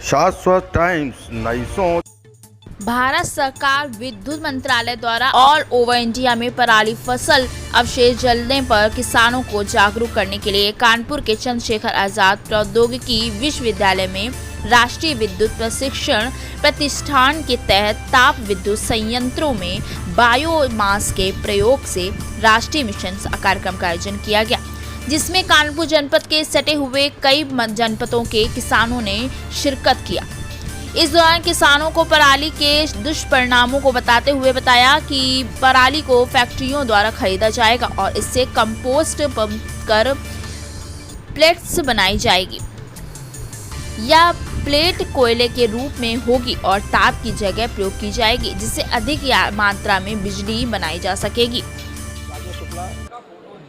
शाश्वत टाइम्स नई सोच। भारत सरकार विद्युत मंत्रालय द्वारा ऑल ओवर इंडिया में पराली फसल अवशेष जलने पर किसानों को जागरूक करने के लिए कानपुर के चंद्रशेखर आजाद प्रौद्योगिकी विश्वविद्यालय में राष्ट्रीय विद्युत प्रशिक्षण प्रतिष्ठान के तहत ताप विद्युत संयंत्रों में बायोमास के प्रयोग से राष्ट्रीय मिशन कार्यक्रम का आयोजन किया गया, जिसमें कानपुर जनपद के सटे हुए कई जनपदों के किसानों ने शिरकत किया। इस दौरान किसानों को पराली के दुष्परिणामों को बताते हुए बताया कि पराली को फैक्ट्रियों द्वारा खरीदा जाएगा और इससे कंपोस्ट कर प्लेट्स बनाई जाएगी या प्लेट कोयले के रूप में होगी और ताप की जगह प्रयोग की जाएगी, जिससे अधिक मात्रा में बिजली बनाई जा सकेगी। राजेश शुक्ला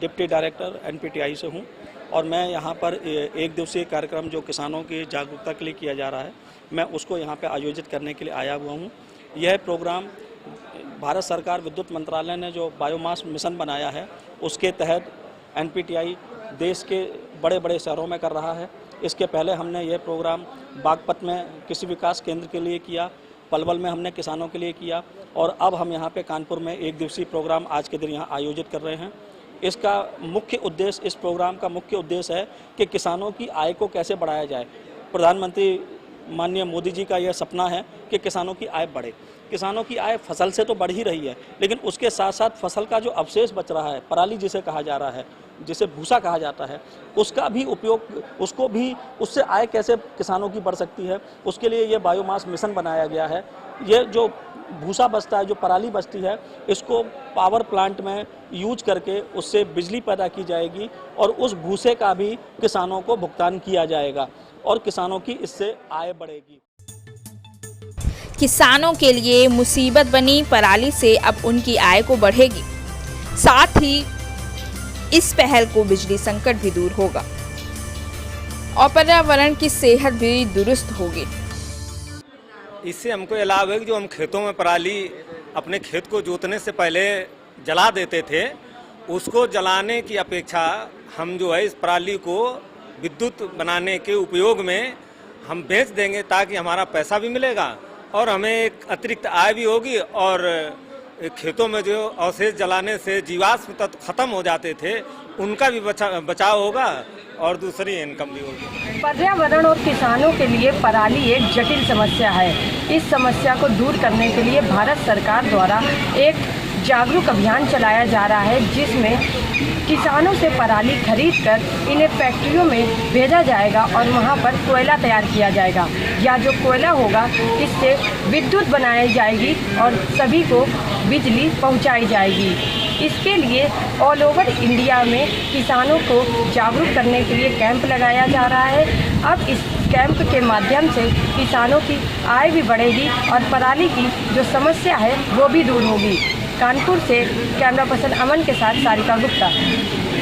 डिप्टी डायरेक्टर एनपीटीआई से हूं और मैं यहां पर एक दिवसीय कार्यक्रम जो किसानों की जागरूकता के लिए किया जा रहा है, मैं उसको यहां पे आयोजित करने के लिए आया हुआ हूं। यह प्रोग्राम भारत सरकार विद्युत मंत्रालय ने जो बायोमास मिशन बनाया है, उसके तहत एनपीटीआई देश के बड़े बड़े शहरों में कर रहा है। इसके पहले हमने यह प्रोग्राम बागपत में कृषि विकास केंद्र के लिए किया, पलवल में हमने किसानों के लिए किया और अब हम यहाँ पे कानपुर में एक दिवसीय प्रोग्राम आज के दिन यहाँ आयोजित कर रहे हैं। इसका मुख्य उद्देश्य, इस प्रोग्राम का मुख्य उद्देश्य है कि किसानों की आय को कैसे बढ़ाया जाए। प्रधानमंत्री माननीय मोदी जी का यह सपना है कि किसानों की आय बढ़े। किसानों की आय फसल से तो बढ़ ही रही है, लेकिन उसके साथ साथ फसल का जो अवशेष बच रहा है, पराली जिसे कहा जा रहा है, जिसे भूसा कहा जाता है, उसका भी उपयोग, उसको भी, उससे आय कैसे किसानों की बढ़ सकती है, उसके लिए ये बायोमास मिशन बनाया गया है। ये जो भूसा बचता है, जो पराली बचती है, इसको पावर प्लांट में यूज करके उससे बिजली पैदा की जाएगी और उस भूसे का भी किसानों को भुगतान किया जाएगा और किसानों की इससे आय बढ़ेगी। किसानों के लिए मुसीबत बनी पराली से अब उनकी आय को बढ़ेगी, साथ ही इस पहल को बिजली संकट भी दूर होगा और पर्यावरण की सेहत भी दुरुस्त होगी। इससे हमको यह लाभ है कि जो हम खेतों में पराली अपने खेत को जोतने से पहले जला देते थे, उसको जलाने की अपेक्षा हम जो है इस पराली को विद्युत बनाने के उपयोग में हम बेच देंगे, ताकि हमारा पैसा भी मिलेगा और हमें एक अतिरिक्त आय भी होगी और खेतों में जो अवशेष जलाने से जीवाश्म तत्व खत्म हो जाते थे, उनका भी बचाव होगा और दूसरी इनकम भी होगी। पर्यावरण और किसानों के लिए पराली एक जटिल समस्या है। इस समस्या को दूर करने के लिए भारत सरकार द्वारा एक जागरूक अभियान चलाया जा रहा है, जिसमें किसानों से पराली खरीदकर इन्हें फैक्ट्रियों में भेजा जाएगा और वहां पर कोयला तैयार किया जाएगा या जो कोयला होगा इससे विद्युत बनाई जाएगी और सभी को बिजली पहुंचाई जाएगी। इसके लिए ऑल ओवर इंडिया में किसानों को जागरूक करने के लिए कैंप लगाया जा रहा है। अब इस कैंप के माध्यम से किसानों की आय भी बढ़ेगी और पराली की जो समस्या है वो भी दूर होगी। कानपुर से कैमरा पर्सन अमन के साथ सारिका गुप्ता।